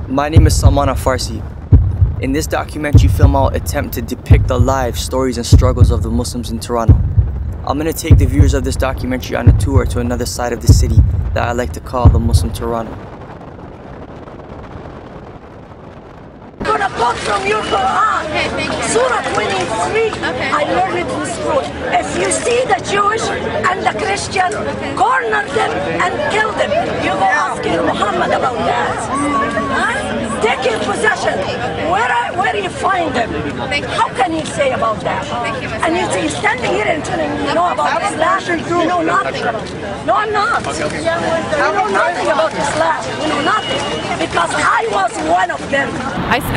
My name is Salman Farsi. In this documentary film, I'll attempt to depict the lives, stories, and struggles of the Muslims in Toronto. I'm going to take the viewers of this documentary on a tour to another side of the city that I like to call the Muslim Toronto. I'm gonna quote from your Quran, Surah 23. I learned it in school. If you see the Jewish and the Christian, corner them and kill them. You go asking Muhammad about that. Huh? Take your possession. Where do you find them? How can you say about that? And you're standing here and telling me you know about Islam. You know nothing. No, I'm not. You know nothing about Islam. You know nothing. Because I was one of them.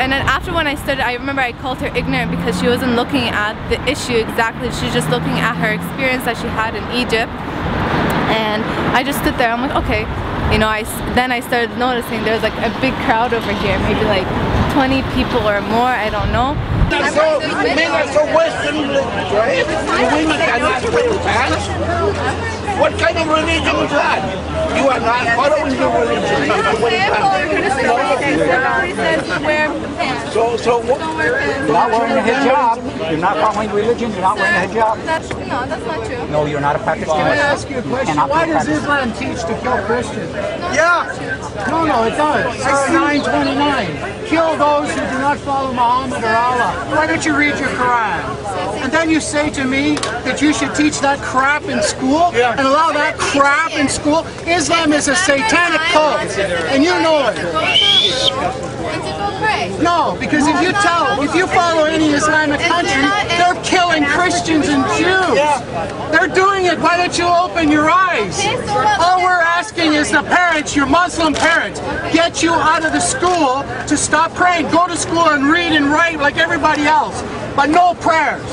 And then after when I studied, I remember I called her ignorant because she wasn't looking at the issue exactly. She's just looking at her experience that she had in Egypt. And I just stood there. I'm like, okay. You know, then I started noticing there's like a big crowd over here, maybe like 20 people or more, I don't know. So, men are so Western, right? The women cannot wear pants. What kind of religion is that? You are not following the religion. So you're not wearing a hijab. You're not following religion. You're not wearing a hijab. No, that's not true. No, you're not a practicing Muslim. I ask you a question. Why does Islam teach to kill Christians? No, it does. Surah 9:29. Kill those who do not follow Muhammad or Allah. Why don't you read your Quran? And then you say to me that you should teach that crap in school and allow that crap in school? Islam is a satanic cult, and you know it. No, because if you follow any Islamic country, they're killing Christians and Jews. They're doing it. Why don't you open your eyes? All we're asking is the parents, your Muslim parents, get you out of the school to stop praying. Go to school and read and write like everybody else, but no prayers.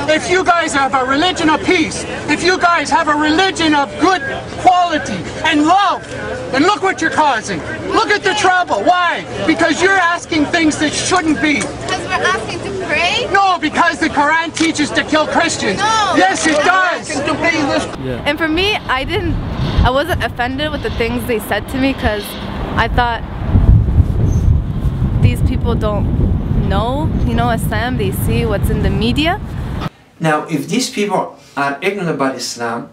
If you guys have a religion of peace, if you guys have a religion of good quality and love, then look what you're causing. Look at the trouble. Why? Because you're asking things that shouldn't be. Because we're asking to pray? No, because the Quran teaches to kill Christians. No. Yes, it does. And for me, I wasn't offended with the things they said to me because I thought these people don't know, Islam. They see what's in the media. Now, if these people are ignorant about Islam,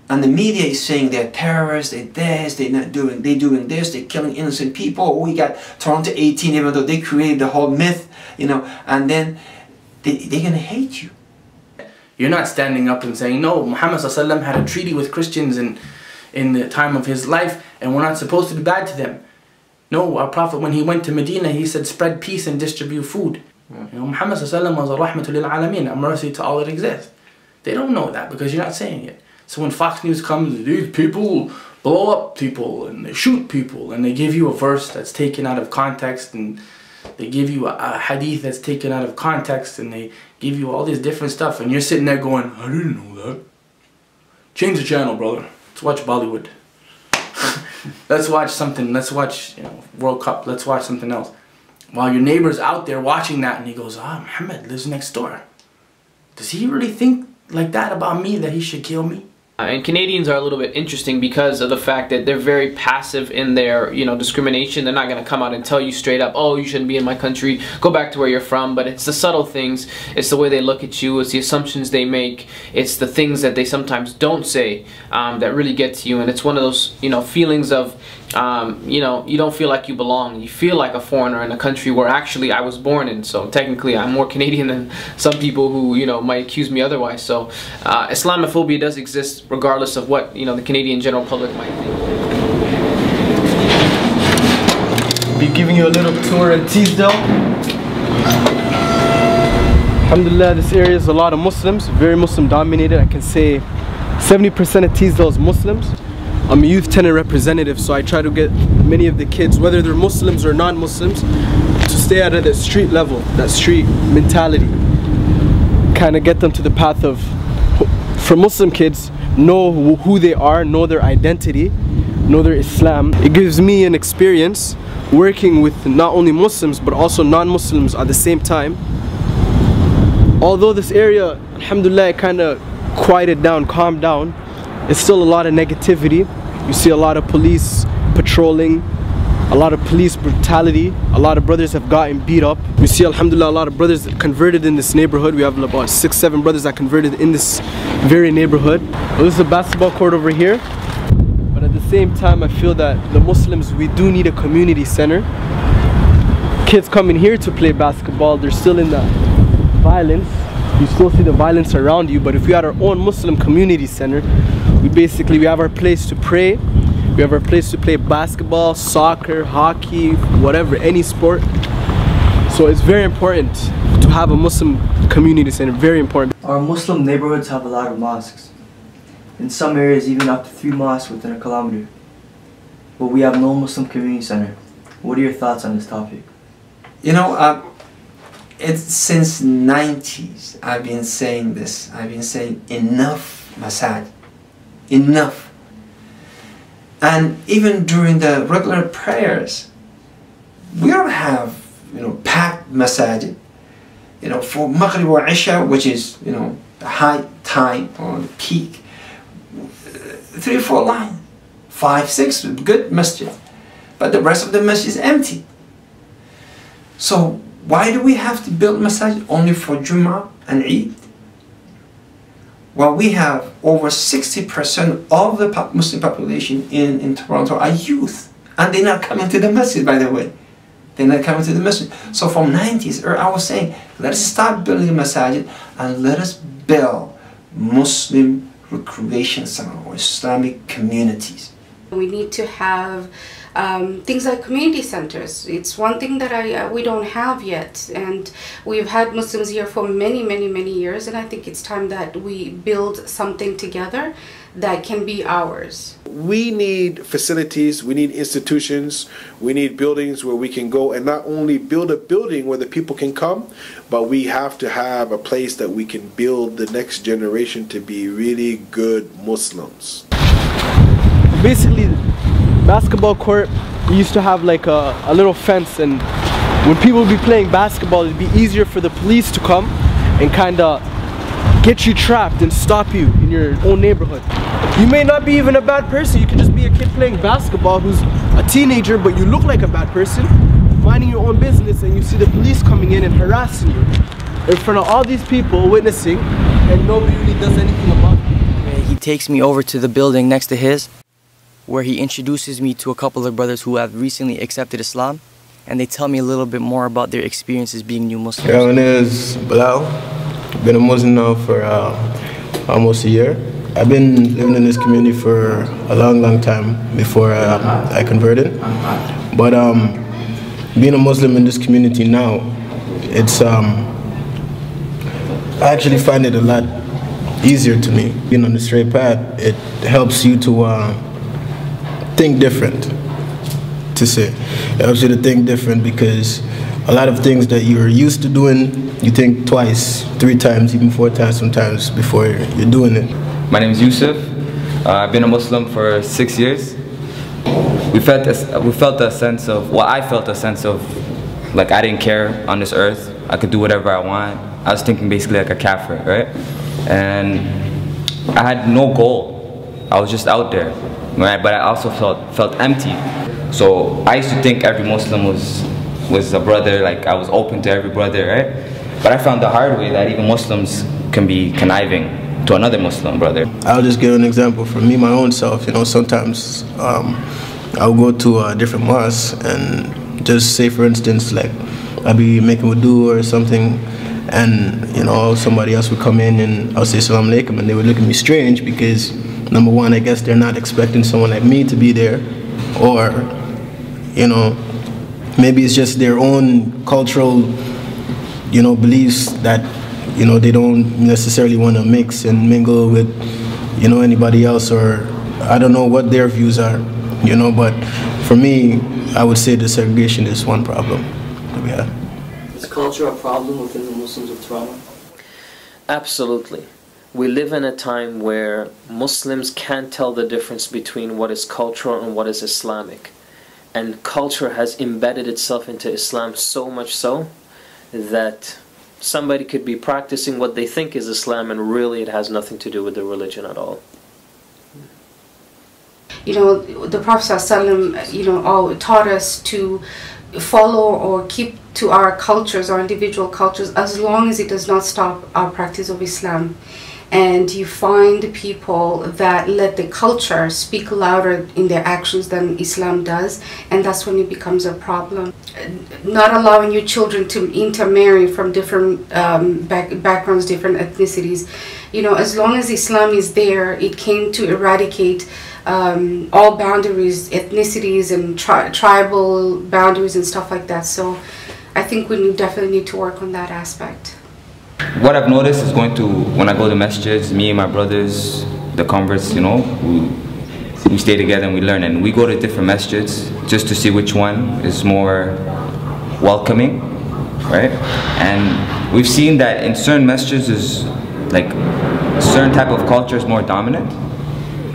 and the media is saying they're terrorists, they're this, they're doing this, they're killing innocent people. Oh, we got Toronto 18, even though they created the whole myth, and then they're gonna hate you. You're not standing up and saying, no, Muhammad ﷺ had a treaty with Christians in the time of his life, and we're not supposed to be bad to them. No, our Prophet, when he went to Medina, he said, spread peace and distribute food. Muhammad ﷺ was a rahmatul lil alameen, a mercy to all that exists. They don't know that because you're not saying it. So when Fox News comes, these people blow up people and they shoot people and they give you a verse that's taken out of context and they give you a hadith that's taken out of context and they give you all this different stuff and you're sitting there going, I didn't know that. Change the channel, brother. Let's watch Bollywood. Let's watch something. Let's watch World Cup. Let's watch something else. While your neighbor's out there watching that and he goes, Muhammad lives next door. Does he really think like that about me, that he should kill me? And Canadians are a little bit interesting because of the fact that they're very passive in their, discrimination. They're not going to come out and tell you straight up, oh, you shouldn't be in my country, go back to where you're from. But it's the subtle things, it's the way they look at you, it's the assumptions they make, it's the things that they sometimes don't say that really get to you. And it's one of those, feelings of, you don't feel like you belong. You feel like a foreigner in a country where actually I was born in. So technically I'm more Canadian than some people who, might accuse me otherwise. So Islamophobia does exist regardless of what, the Canadian general public might think. Be giving you a little tour in Teesdale. Alhamdulillah, this area is a lot of Muslims, very Muslim dominated. I can say 70% of Teesdale is Muslims. I'm a youth tenant representative, so I try to get many of the kids, whether they're Muslims or non-Muslims, to stay out of that street level, that street mentality. Kind of get them to the path of, for Muslim kids, know who they are, know their identity, know their Islam. It gives me an experience working with not only Muslims but also non-Muslims at the same time. Although this area, alhamdulillah, kind of quieted down, calmed down, it's still a lot of negativity. You see a lot of police patrolling, a lot of police brutality. A lot of brothers have gotten beat up. We see, alhamdulillah, a lot of brothers that converted in this neighborhood. We have about 6-7 brothers that converted in this very neighborhood. Well, this is a basketball court over here. But at the same time, I feel that the Muslims, we do need a community center. Kids coming here to play basketball, they're still in the violence. You still see the violence around you. But if we had our own Muslim community center, we have our place to pray. We have our place to play basketball, soccer, hockey, whatever, any sport. So it's very important to have a Muslim community center, very important. Our Muslim neighborhoods have a lot of mosques. In some areas, even up to 3 mosques within a kilometer. But we have no Muslim community center. What are your thoughts on this topic? You know, it's since 90s I've been saying this. I've been saying enough masajid. Enough. And even during the regular prayers, we don't have, packed masajid. For Maghrib or Isha, which is, the high time or the peak, 3 or 4 lines, 5, 6, good masjid. But the rest of the masjid is empty. So why do we have to build masajid only for Jummah and Eid? Well, we have over 60% of the Muslim population in Toronto are youth. And they're not coming to the masjid, by the way. They're not coming to the masjid. So from 90s, I was saying, let us start building a masajid and let us build Muslim recreation centers or Islamic communities. We need to have things like community centers. It's one thing that we don't have yet, and we've had Muslims here for many years, and I think it's time that we build something together that can be ours. We need facilities, we need institutions, we need buildings where we can go and not only build a building where the people can come, but we have to have a place that we can build the next generation to be really good Muslims. Basically, basketball court, we used to have like a little fence, and when people would be playing basketball, it'd be easier for the police to come and kind of get you trapped and stop you in your own neighborhood. You may not be even a bad person, you could just be a kid playing basketball who's a teenager, but you look like a bad person, minding your own business, and you see the police coming in and harassing you in front of all these people witnessing, and nobody really does anything about it. He takes me over to the building next to his, where he introduces me to a couple of brothers who have recently accepted Islam, and they tell me a little bit more about their experiences being new Muslims. Yeah, my name is Bilal. I've been a Muslim now for almost a year. I've been living in this community for a long time before I converted. But being a Muslim in this community now, it's I actually find it a lot easier to me. Being on the straight path, it helps you to think different, to say. It helps you to think different because a lot of things that you're used to doing, you think twice, 3 times, even 4 times sometimes before you're doing it. My name is Yusuf. I've been a Muslim for 6 years. We felt a sense of, well, I felt a sense of, like, I didn't care on this earth. I could do whatever I want. I was thinking basically like a kafir, right? And I had no goal. I was just out there, right? But I also felt empty. So I used to think every Muslim was a brother, like I was open to every brother, right? But I found the hard way that even Muslims can be conniving to another Muslim brother. I'll just give an example from me, my own self. Sometimes I'll go to a different mosque and just say, for instance, like I'll be making wudu or something, and somebody else would come in and I'll say Assalamu alaikum, and they would look at me strange because number one, I guess they're not expecting someone like me to be there, or maybe it's just their own cultural beliefs that they don't necessarily want to mix and mingle with anybody else, or I don't know what their views are, but for me, I would say the segregation is one problem that we have. Is culture a problem within the Muslims of Toronto? Absolutely. We live in a time where Muslims can't tell the difference between what is cultural and what is Islamic. And culture has embedded itself into Islam so much so that somebody could be practicing what they think is Islam and really it has nothing to do with the religion at all. you know, the Prophet ﷺ, you know, all taught us to follow or keep to our cultures, our individual cultures, as long as it does not stop our practice of Islam. And you find people that let the culture speak louder in their actions than Islam does, and that's when it becomes a problem. Not allowing your children to intermarry from different backgrounds, different ethnicities. You know, as long as Islam is there, it came to eradicate all boundaries, ethnicities and tribal boundaries and stuff like that. So I think we definitely need to work on that aspect. What I've noticed is when I go to masjids, me and my brothers, the converts, you know, we stay together and we learn, and we go to different masjids just to see which one is more welcoming, right? And we've seen that in certain masjids is like a certain type of culture is more dominant.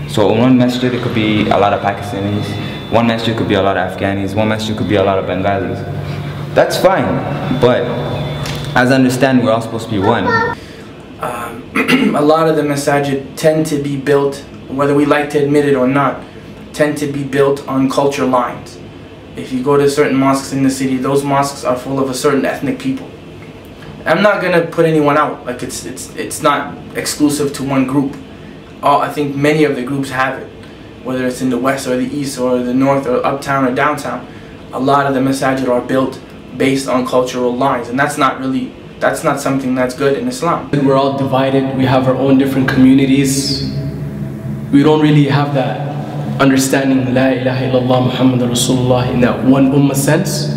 So in one masjid it could be a lot of Pakistanis, one masjid could be a lot of Afghanis, one masjid could be a lot of Bengalis. That's fine, but as I understand, we're all supposed to be one. A lot of the masajid tend to be built, whether we like to admit it or not, tend to be built on culture lines. If you go to certain mosques in the city, those mosques are full of a certain ethnic people. I'm not gonna put anyone out, like it's not exclusive to one group. I think many of the groups have it, whether it's in the west or the east or the north or uptown or downtown. A lot of the masajid are built based on cultural lines, and that's not something that's good in Islam. We're all divided, we have our own different communities. We don't really have that understanding La ilaha illallah Muhammad Rasulullah in that one ummah sense.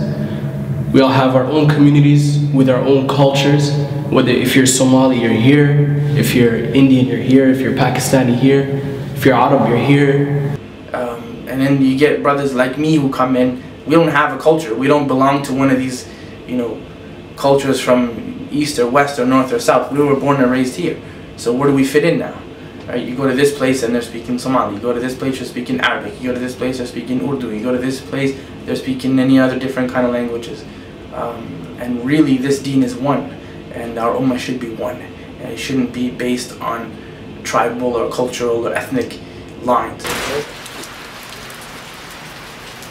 We all have our own communities with our own cultures. Whether if you're Somali, you're here. If you're Indian, you're here. If you're Pakistani, here. If you're Arab, you're here. And then you get brothers like me who come in. We don't have a culture. We don't belong to one of these, you know, cultures from east or west or north or south. We were born and raised here. So where do we fit in now? Right? You go to this place and they're speaking Somali. You go to this place, they're speaking Arabic. You go to this place, they're speaking Urdu. You go to this place, they're speaking any other different kind of languages. And really, this deen is one, and our ummah should be one, and it shouldn't be based on tribal or cultural or ethnic lines.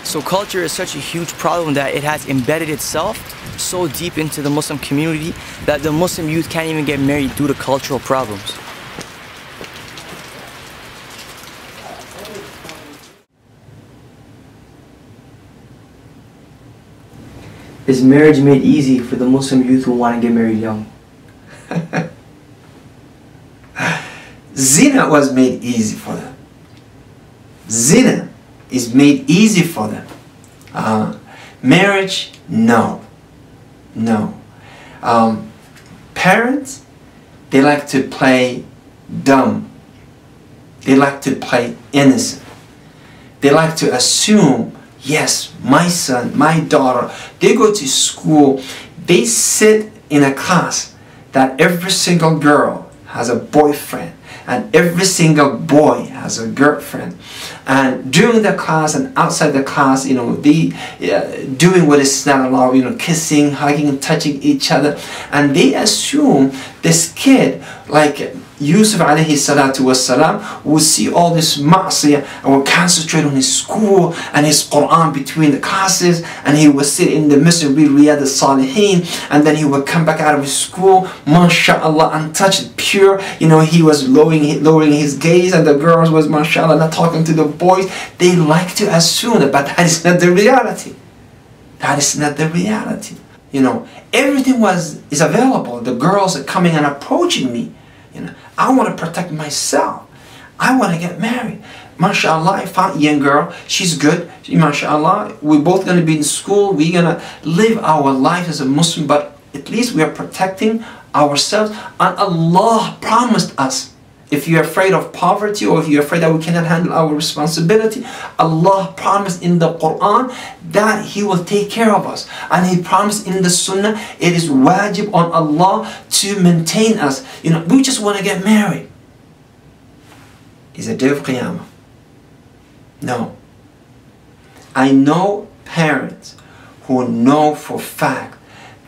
So culture is such a huge problem that it has embedded itself so deep into the Muslim community that the Muslim youth can't even get married due to cultural problems. Is marriage made easy for the Muslim youth who want to get married young? Zina was made easy for them. Zina is made easy for them. Marriage, no. No. Parents, they like to play dumb. They like to play innocent. They like to assume, yes, my son, my daughter, they go to school, they sit in a class that every single girl has a boyfriend and every single boy has a girlfriend. And during the class and outside the class, you know, they doing what is not allowed, you know, kissing, hugging, touching each other. And they assume this kid, like Yusuf alayhi salatu wassalam, will see all this ma'asiyah and will concentrate on his school and his Quran between the classes, and he will sit in the masjid, read Riyadh al-Salihin, and then he will come back out of his school, mashallah, untouched, pure. You know, he was lowering his gaze, and the girls was mashallah not talking to the boys. They like to assume that, but that is not the reality. That is not the reality. You know, everything is available. The girls are coming and approaching me. You know, I want to protect myself. I want to get married. MashaAllah, I found a young girl. She's good. MashaAllah, we're both going to be in school. We're going to live our life as a Muslim, but at least we are protecting ourselves. And Allah promised us, if you're afraid of poverty or if you're afraid that we cannot handle our responsibility, Allah promised in the Quran that He will take care of us. And He promised in the Sunnah, it is wajib on Allah to maintain us. You know, we just want to get married. Is a day of Qiyamah? No. I know parents who know for a fact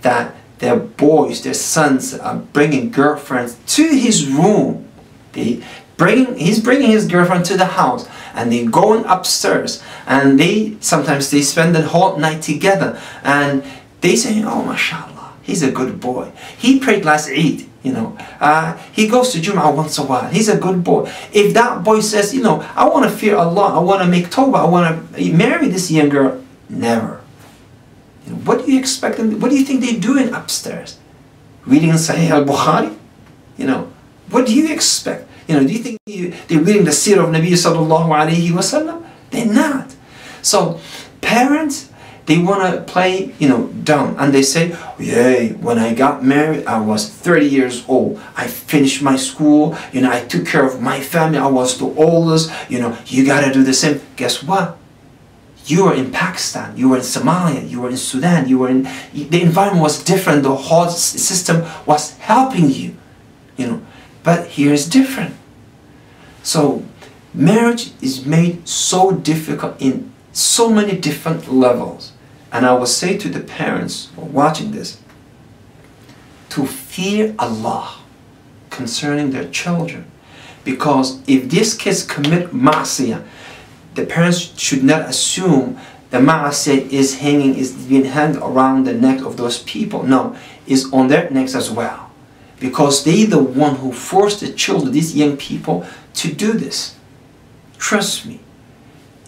that their boys, their sons are bringing girlfriends to his room. He's bringing his girlfriend to the house, and they going upstairs, and sometimes they spend the whole night together, and they say, oh, mashallah, he's a good boy. He prayed last Eid, you know. He goes to Jum'ah once a while. He's a good boy. If that boy says, you know, I want to fear Allah, I want to make tawbah, I want to marry this young girl, never. You know, what do you expect them? What do you think they're doing upstairs? Reading Sahih al-Bukhari? You know, what do you expect? You know, do you think they're reading the seerah of Nabi sallallahu alayhi wasallam? They're not. So parents, they want to play, you know, dumb, and they say, yay, when I got married, I was 30 years old. I finished my school, you know, I took care of my family, I was the oldest, you know, you got to do the same. Guess what? You were in Pakistan, you were in Somalia, you were in Sudan, you were in, the environment was different, the whole system was helping you, you know, but here is different. So marriage is made so difficult in so many different levels. And I will say to the parents who are watching this, to fear Allah concerning their children. Because if these kids commit ma'asiyah, the parents should not assume the ma'asiyah is being hung around the neck of those people. No, it's on their necks as well. Because they the one who forced the children, these young people, to do this. Trust me.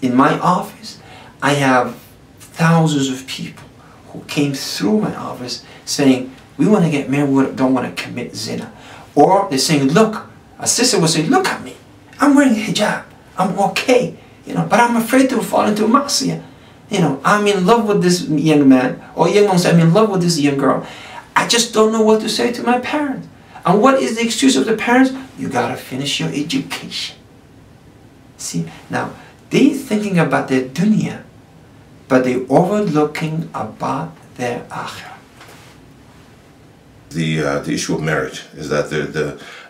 In my office, I have thousands of people who came through my office saying, we want to get married, we don't want to commit zina. Or they're saying, look, a sister will say, look at me, I'm wearing hijab, I'm okay, you know, but I'm afraid to fall into ma'asiyah. You know, I'm in love with this young man, or young man says, I'm in love with this young girl. I just don't know what to say to my parents. And what is the excuse of the parents? You gotta finish your education. See, now, they're thinking about their dunya, but they're overlooking about their akhirah. The issue of marriage is that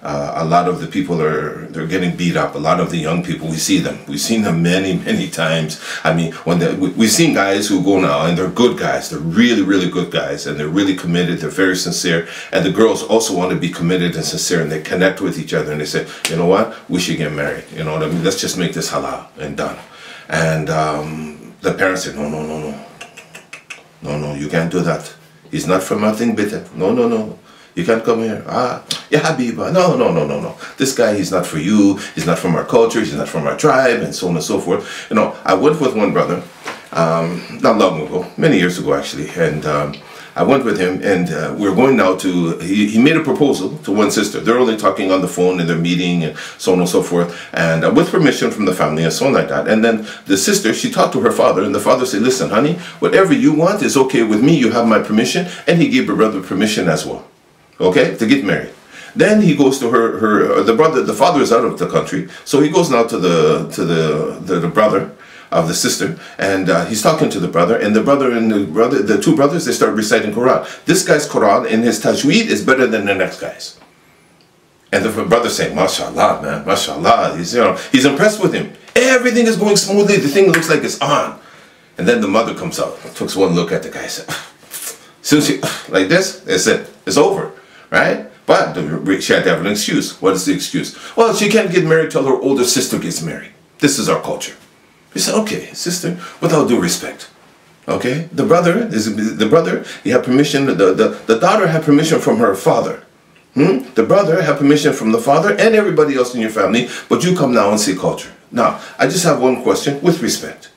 a lot of the people they're getting beat up. A lot of the young people, we see them. We've seen them many times. I mean, we've seen guys who go now and they're good guys. They're really good guys, and they're really committed. They're very sincere. And the girls also want to be committed and sincere, and they connect with each other and they say, you know what, we should get married. You know what I mean? Let's just make this halal and done. And the parents say, no, you can't do that. He's not from nothing bitter. No. You can't come here. Yeah, Habiba. No. This guy, he's not for you. He's not from our culture. He's not from our tribe, and so on and so forth. You know, I went with one brother, not long ago, many years ago actually, and I went with him, and we're going now to, he made a proposal to one sister. They're only talking on the phone and they're meeting and so on and so forth, and with permission from the family and so on like that. And then the sister, she talked to her father, and the father said, listen, honey, whatever you want is okay with me. You have my permission. And he gave her brother permission as well, okay, to get married. Then he goes to the father is out of the country, so he goes now to the brother of the sister, and he's talking to the brother, and the two brothers, they start reciting Quran. This guy's Quran and his tajweed is better than the next guy's. And the brother's saying, mashallah, man, mashallah. He's impressed with him. Everything is going smoothly. The thing looks like it's on. And then the mother comes out, takes one look at the guy, said, since she, like this, that's it, it's over, right? But she had to have an excuse. What is the excuse? Well, she can't get married till her older sister gets married. This is our culture. He said, okay, sister, with all due respect. Okay? The brother, he had permission, the daughter had permission from her father. The brother had permission from the father and everybody else in your family, but you come now and say culture. Now, I just have one question with respect.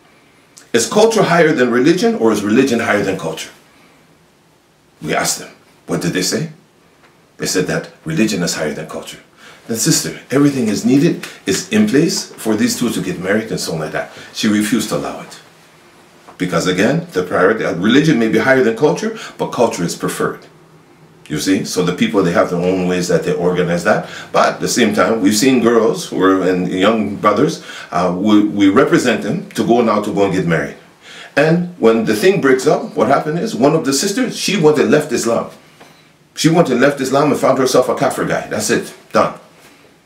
Is culture higher than religion, or is religion higher than culture? We asked them. What did they say? They said that religion is higher than culture. Then sister, everything is needed, is in place for these two to get married and so on like that. She refused to allow it. Because again, the priority, religion may be higher than culture, but culture is preferred. You see? So the people, they have their own ways that they organize that. But at the same time, we've seen girls and young brothers, we represent them to go and get married. And when the thing breaks up, what happened is, one of the sisters, she went and left Islam. She went and left Islam and found herself a kafir guy. That's it. Done.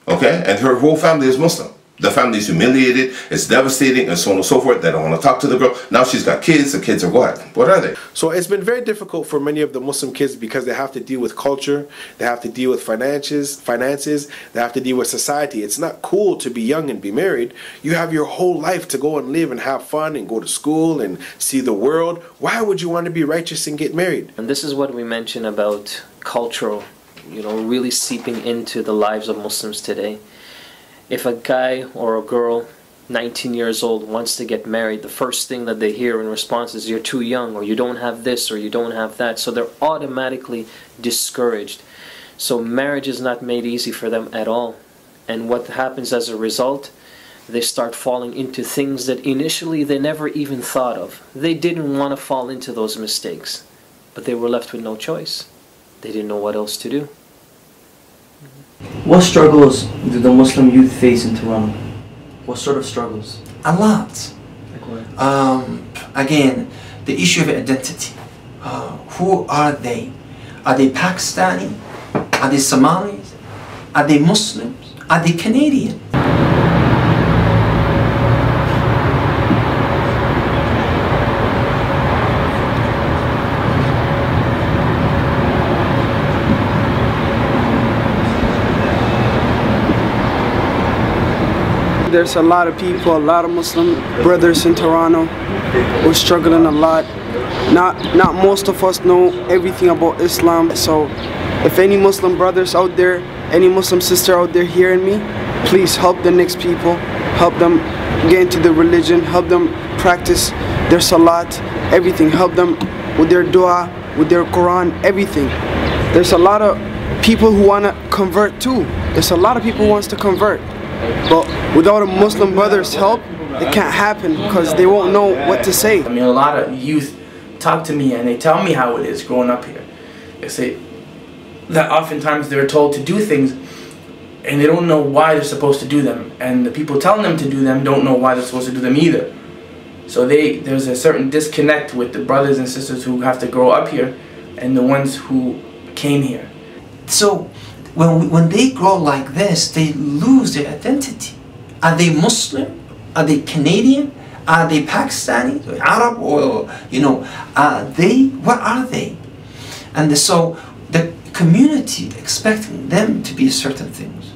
Okay? And her whole family is Muslim. The family's humiliated, it's devastating, and so on and so forth. They don't want to talk to the girl. Now she's got kids. The kids are what? What are they? So it's been very difficult for many of the Muslim kids because they have to deal with culture, they have to deal with finances, they have to deal with society. It's not cool to be young and be married. You have your whole life to go and live and have fun and go to school and see the world. Why would you want to be righteous and get married? And this is what we mentioned about cultural, really seeping into the lives of Muslims today. If a guy or a girl, 19 years old, wants to get married, the first thing that they hear in response is you're too young, or you don't have this, or you don't have that. So they're automatically discouraged. So marriage is not made easy for them at all. And what happens as a result? They start falling into things that initially they never even thought of. They didn't want to fall into those mistakes, but they were left with no choice. They didn't know what else to do. What struggles do the Muslim youth face in Toronto? What sort of struggles? A lot. Again, the issue of identity. Who are they? Are they Pakistani? Are they Somalis? Are they Muslims? Are they Canadian? There's a lot of people, a lot of Muslim brothers in Toronto. We're struggling a lot. Not most of us know everything about Islam. So if any Muslim brothers out there, any Muslim sister out there hearing me, please help the next people. Help them get into the religion. Help them practice their salat, everything. Help them with their dua, with their Quran, everything. There's a lot of people who want to convert too. There's a lot of people who wants to convert. But without a Muslim brother's help, it can't happen because they won't know what to say. I mean, a lot of youth talk to me and they tell me how it is growing up here. They say that oftentimes they're told to do things and they don't know why they're supposed to do them. And the people telling them to do them don't know why they're supposed to do them either. So there's a certain disconnect with the brothers and sisters who have to grow up here and the ones who came here. So when they grow like this, they lose their identity. Are they Muslim? Are they Canadian? Are they Pakistani? Arab? Or, what are they? And so the community expecting them to be certain things.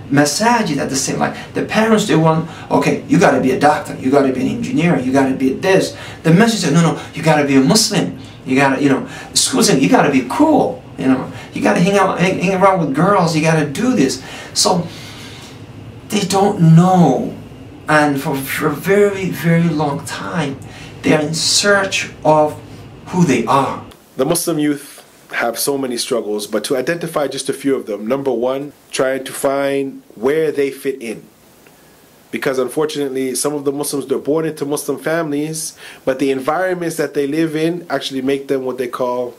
Masajid at the same, like the parents, they want, okay, you got to be a doctor, you got to be an engineer, you got to be this. The message said, no, you got to be a Muslim. You got to, school saying, you got to be cool. You got to hang around with girls. You got to do this. So they don't know, and for a very, very long time, they are in search of who they are. The Muslim youth have so many struggles, but to identify just a few of them. Number one, trying to find where they fit in. Because unfortunately, some of the Muslims, they're born into Muslim families, but the environments that they live in actually make them what they call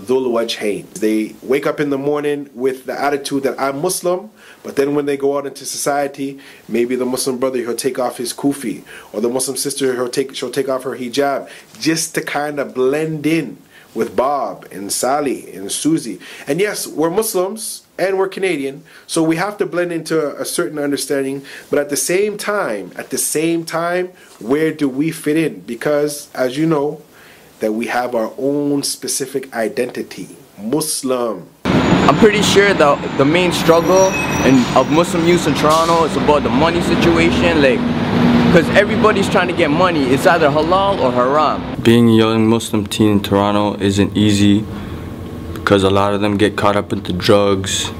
Dhul Wajhain. They wake up in the morning with the attitude that I'm Muslim, but then when they go out into society, maybe the Muslim brother, he'll take off his kufi, or the Muslim sister, she'll take off her hijab, just to kind of blend in with Bob and Sally and Susie. And yes, we're Muslims and we're Canadian, so we have to blend into a certain understanding, but at the same time, where do we fit in? Because as you know, that we have our own specific identity, Muslim. I'm pretty sure the main struggle of Muslim youth in Toronto is about the money situation, because everybody's trying to get money. It's either halal or haram. Being a young Muslim teen in Toronto isn't easy because a lot of them get caught up into drugs,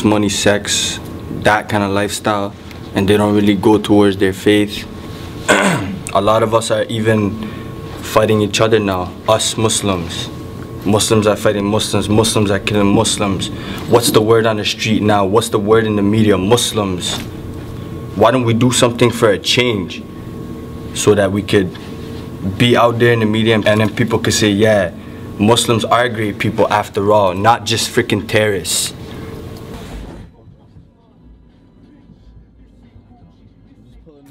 money, sex, that kind of lifestyle, and they don't really go towards their faith. A lot of us are even fighting each other now, us Muslims. Muslims are fighting Muslims, Muslims are killing Muslims. What's the word on the street now? What's the word in the media? Muslims. Why don't we do something for a change so that we could be out there in the media and then people could say, yeah, Muslims are great people after all, not just freaking terrorists.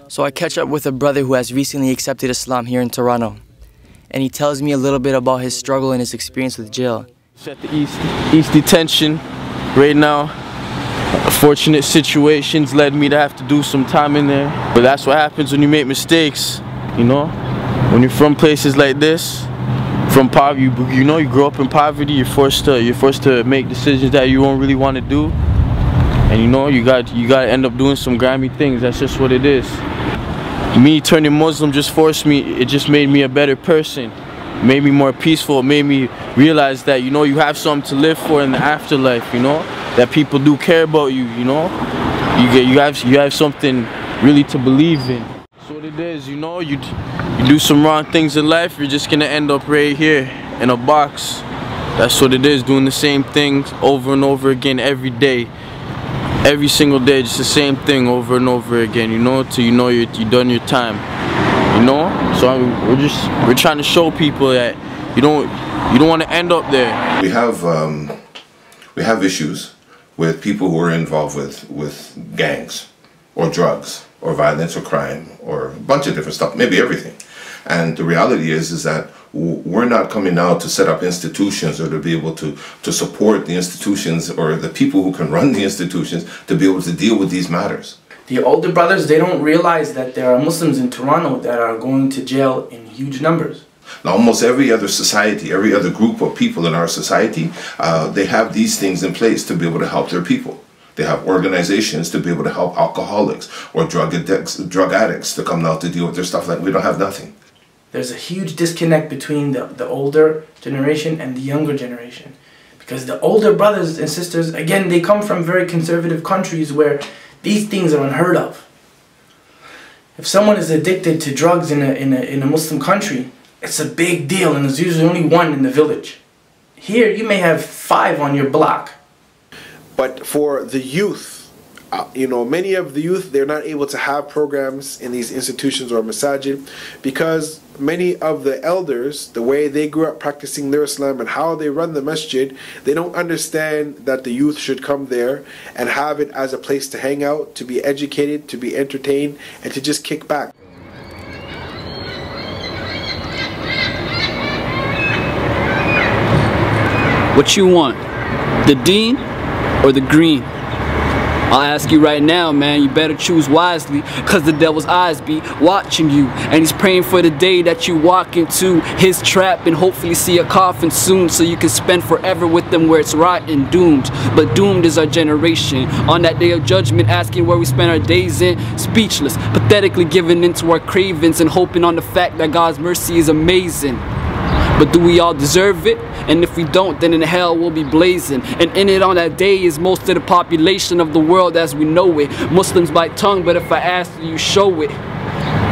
So I catch up with a brother who has recently accepted Islam here in Toronto. And he tells me a little bit about his struggle and his experience with jail. At the East Detention right now. Fortunate situations led me to have to do some time in there. But that's what happens when you make mistakes, you know? When you're from places like this, from poverty, you know, you grow up in poverty, you're forced to make decisions that you don't really want to do. And you know, you got to end up doing some grimy things. That's just what it is. Me turning Muslim just made me a better person. Made me more peaceful. It made me realize that, you know, you have something to live for in the afterlife, you know? That people do care about you, you know? You have something really to believe in. That's what it is, you know? You do some wrong things in life, you're just gonna end up right here in a box. That's what it is, doing the same things over and over again every day. Every single day, just the same thing over and over again, you know, till you know you done your time, you know. So we're trying to show people that you don't want to end up there. We have issues with people who are involved with gangs, or drugs, or violence, or crime, or a bunch of different stuff, maybe everything. And the reality is that we're not coming out to set up institutions or to be able to support the institutions or the people who can run the institutions to be able to deal with these matters. The older brothers, they don't realize that there are Muslims in Toronto that are going to jail in huge numbers. Now, almost every other society, every other group of people in our society, they have these things in place to be able to help their people. They have organizations to be able to help alcoholics or drug addicts to come out to deal with their stuff. Like, we don't have nothing. There's a huge disconnect between the older generation and the younger generation. Because the older brothers and sisters, again, they come from very conservative countries where these things are unheard of. If someone is addicted to drugs in a Muslim country, it's a big deal, and there's usually only one in the village. Here, you may have 5 on your block. But for the youth, you know, many of the youth, they're not able to have programs in these institutions or masajid because many of the elders, the way they grew up practicing their Islam and how they run the masjid, they don't understand that the youth should come there and have it as a place to hang out, to be educated, to be entertained, and to just kick back. What you want? The deen or the green? I'll ask you right now, man, you better choose wisely, cause the devil's eyes be watching you, and he's praying for the day that you walk into his trap and hopefully see a coffin soon so you can spend forever with them where it's rotten, doomed. But doomed is our generation, on that day of judgment asking where we spend our days in, speechless, pathetically giving into our cravings and hoping on the fact that God's mercy is amazing. But do we all deserve it? And if we don't, then in hell we'll be blazing. And in it on that day is most of the population of the world as we know it. Muslims bite tongue, but if I ask you, you show it.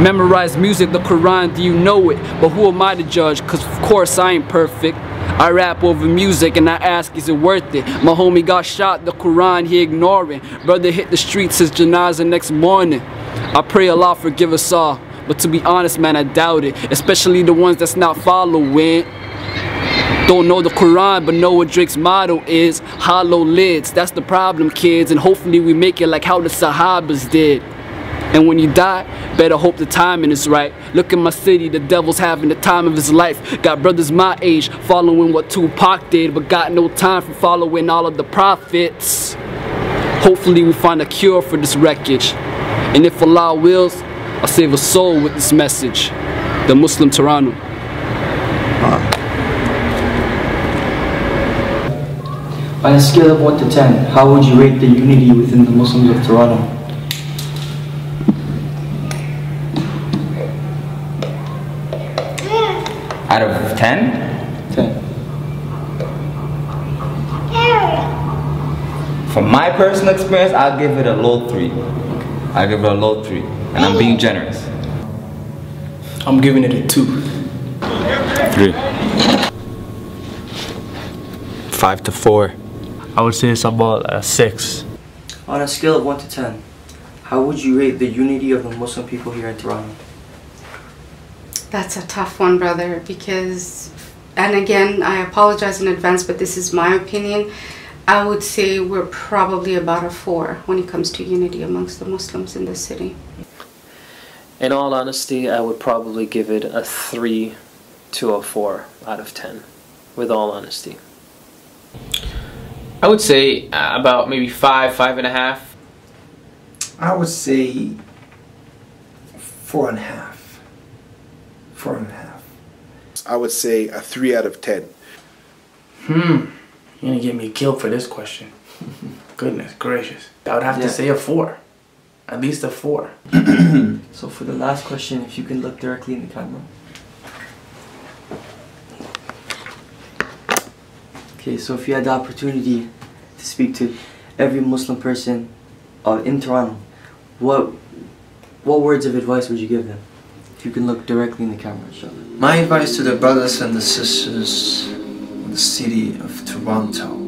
Memorize music, the Quran, do you know it? But who am I to judge? Cause of course I ain't perfect. I rap over music and I ask, is it worth it? My homie got shot, the Quran he ignoring. Brother hit the streets, his janazah next morning. I pray Allah forgive us all. But to be honest, man, I doubt it. Especially the ones that's not following. Don't know the Quran, but know what Drake's motto is. Hollow lids, that's the problem, kids. And hopefully we make it like how the Sahabas did. And when you die, better hope the timing is right. Look at my city, the devil's having the time of his life. Got brothers my age following what Tupac did, but got no time for following all of the prophets. Hopefully we find a cure for this wreckage. And if Allah wills, I'll save a soul with this message. The Muslim Toronto. On a scale of 1 to 10, how would you rate the unity within the Muslims of Toronto? Out of 10? 10. From my personal experience, I'll give it a low 3. I'll give it a low 3. And I'm being generous. I'm giving it a 2. 3. 5 to 4. I would say it's about a 6. On a scale of 1 to 10, how would you rate the unity of the Muslim people here in Toronto? That's a tough one, brother, because, and again, I apologize in advance, but this is my opinion. I would say we're probably about a 4 when it comes to unity amongst the Muslims in this city. In all honesty, I would probably give it a 3 to a 4 out of 10, with all honesty. I would say about maybe 5, 5.5. I would say 4.5. 4.5. I would say a 3 out of 10. You're gonna get me killed for this question. Goodness gracious. I would have to say a 4. At least a 4. So for the last question, if you can look directly in the camera. Okay, so if you had the opportunity to speak to every Muslim person in Toronto, what words of advice would you give them? If you can look directly in the camera, inshallah. My advice to the brothers and the sisters in the city of Toronto,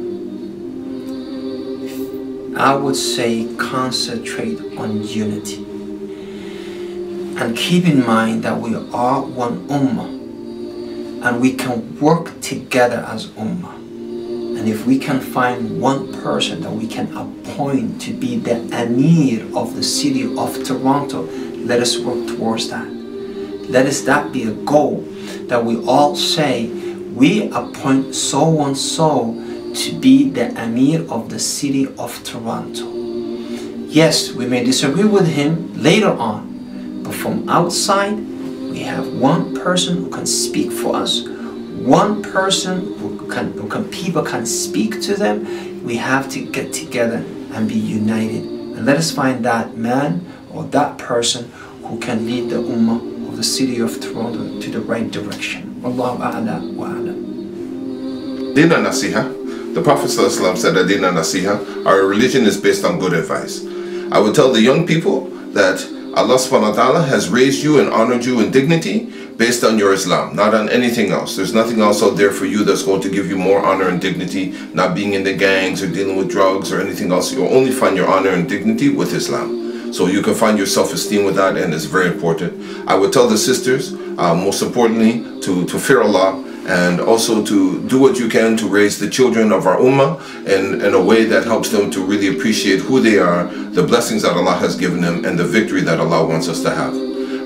I would say concentrate on unity. And keep in mind that we are one ummah. And we can work together as ummah. And if we can find one person that we can appoint to be the Amir of the city of Toronto, let us work towards that. Let us that be a goal, that we all say, we appoint so and so to be the Amir of the city of Toronto. Yes, we may disagree with him later on, but from outside, we have one person who can speak for us, one person people can speak to them. We have to get together and be united. And let us find that man or that person who can lead the ummah of the city of Toronto to the right direction. Wallahu a'la wa a'lam. Din al-Nasiha. The Prophet ﷺ said that Din al-Nasiha, our religion is based on good advice. I would tell the young people that Allah subhanahu wa ta'ala has raised you and honored you in dignity based on your Islam, not on anything else. There's nothing else out there for you that's going to give you more honor and dignity, not being in the gangs or dealing with drugs or anything else. You'll only find your honor and dignity with Islam. So you can find your self-esteem with that, and it's very important. I would tell the sisters, most importantly, to fear Allah, and also to do what you can to raise the children of our ummah in a way that helps them to really appreciate who they are, the blessings that Allah has given them, and the victory that Allah wants us to have.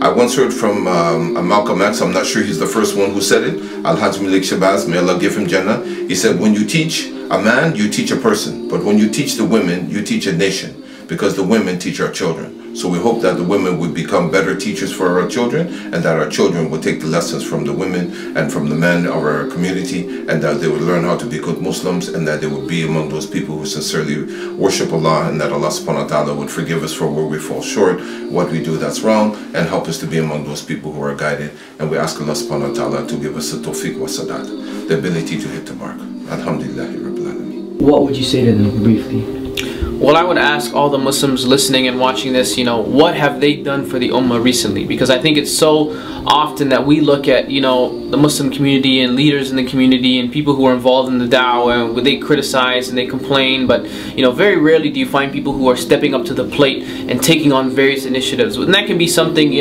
I once heard from Malcolm X, I'm not sure he's the first one who said it, Al-Hajj Malik Shabazz, may Allah give him Jannah. He said, when you teach a man, you teach a person, but when you teach the women, you teach a nation, because the women teach our children. So we hope that the women would become better teachers for our children, and that our children would take the lessons from the women and from the men of our community, and that they would learn how to be good Muslims, and that they would be among those people who sincerely worship Allah, and that Allah subhanahu wa ta'ala would forgive us for where we fall short, what we do that's wrong, and help us to be among those people who are guided. And we ask Allah subhanahu wa ta'ala to give us the tawfiq wa sadat, the ability to hit the mark. Alhamdulillahi Rabbil Alameen. What would you say to them briefly? Well, I would ask all the Muslims listening and watching this, what have they done for the Ummah recently? Because I think it's so often that we look at, the Muslim community and leaders in the community and people who are involved in the da'wah, and they criticize and they complain, but, very rarely do you find people who are stepping up to the plate and taking on various initiatives. And that can be something,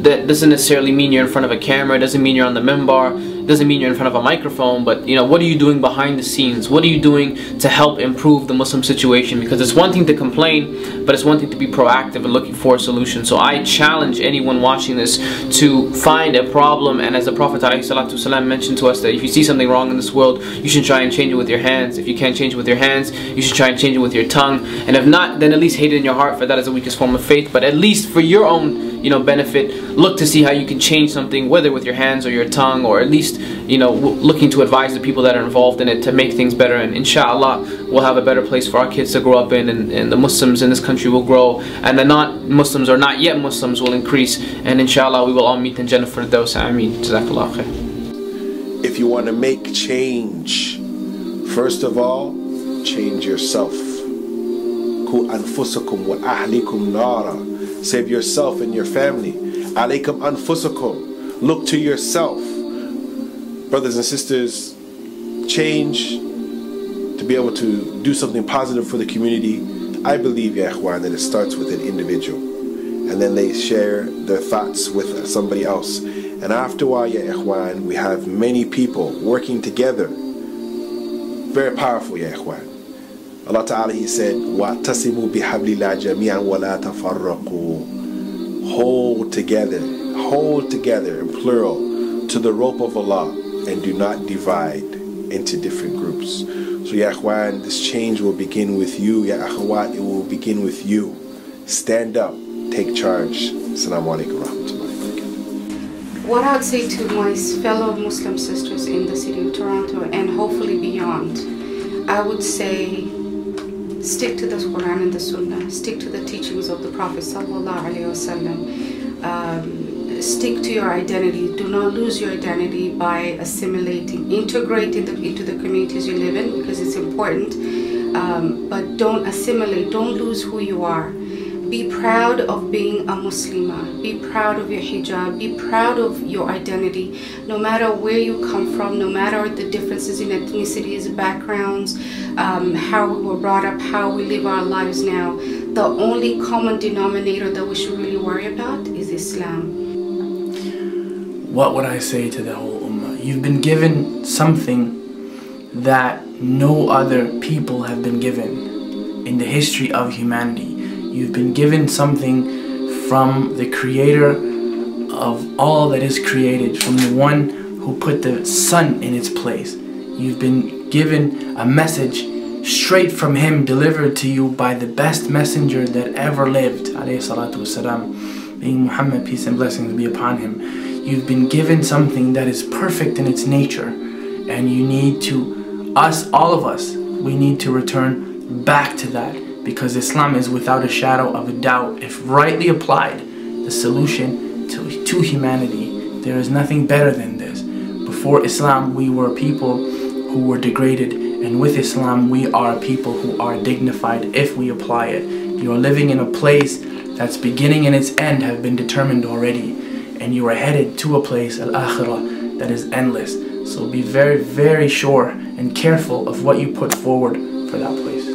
that doesn't necessarily mean you're in front of a camera, doesn't mean you're on the minbar, doesn't mean you're in front of a microphone, but what are you doing behind the scenes? What are you doing to help improve the Muslim situation? Because it's one thing to complain, but it's one thing to be proactive and looking for a solution. So I challenge anyone watching this to find a problem, and as the Prophet ﷺ mentioned to us, that if you see something wrong in this world, you should try and change it with your hands. If you can't change it with your hands, you should try and change it with your tongue, and if not, then at least hate it in your heart, for that is the weakest form of faith. But at least for your own benefit, look to see how you can change something, whether with your hands or your tongue, or at least looking to advise the people that are involved in it to make things better. And inshallah, we'll have a better place for our kids to grow up in, and the Muslims in this country will grow, and the non-Muslims or not yet Muslims will increase, and inshallah we will all meet in Jannah Firdaus. Ameen. Jazakallah khair. If you want to make change, first of all, change yourself. Ku anfusakum wa ahlikum nara. Save yourself and your family. Alaykum anfusakum. Look to yourself. Brothers and sisters, change to be able to do something positive for the community. I believe, ya ikhwan, that it starts with an individual, and then they share their thoughts with somebody else. And after a while, ya ikhwan, we have many people working together. Very powerful, ya ikhwan. Allah Ta'ala, He said, وَاعْتَصِمُوا بِحَبْلِ اللَّهِ جَمِيعًا وَلَا تَفَرَّقُوا. Hold together in plural to the rope of Allah, and do not divide into different groups. So Ya Ikhwan, this change will begin with you. Ya Akhawat, it will begin with you. Stand up, take charge. Assalamu alaikum wa rahmatullahi. What I would say to my fellow Muslim sisters in the city of Toronto and hopefully beyond, I would say stick to the Quran and the Sunnah, stick to the teachings of the Prophet Sallallahu Alaihi Wasallam. Stick to your identity. Do not lose your identity by assimilating. Integrate into the communities you live in because it's important, but don't assimilate. Don't lose who you are. Be proud of being a Muslimah. Be proud of your hijab. Be proud of your identity. No matter where you come from, no matter the differences in ethnicities, backgrounds, how we were brought up, how we live our lives now, the only common denominator that we should really worry about is Islam. What would I say to the whole ummah? You've been given something that no other people have been given in the history of humanity. You've been given something from the creator of all that is created, from the one who put the sun in its place. You've been given a message straight from him, delivered to you by the best messenger that ever lived, alayhi salatu wasalam, being Muhammad, peace and blessings be upon him. You've been given something that is perfect in its nature, and you need to, all of us, we need to return back to that, because Islam is without a shadow of a doubt, if rightly applied, the solution to humanity. There is nothing better than this. Before Islam, we were people who were degraded, and with Islam, we are people who are dignified if we apply it. You are living in a place that's beginning and its end have been determined already, and you are headed to a place, al-akhirah, that is endless. So be very, very sure and careful of what you put forward for that place.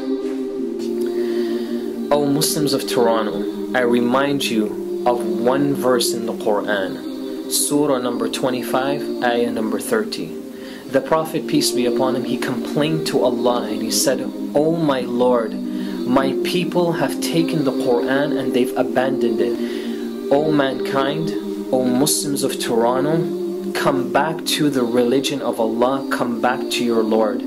O Muslims of Toronto, I remind you of one verse in the Quran, Surah number 25, Ayah number 30. The Prophet, peace be upon him, he complained to Allah and he said, "O my Lord, my people have taken the Quran and they've abandoned it. O mankind, O Muslims of Toronto, come back to the religion of Allah, come back to your Lord."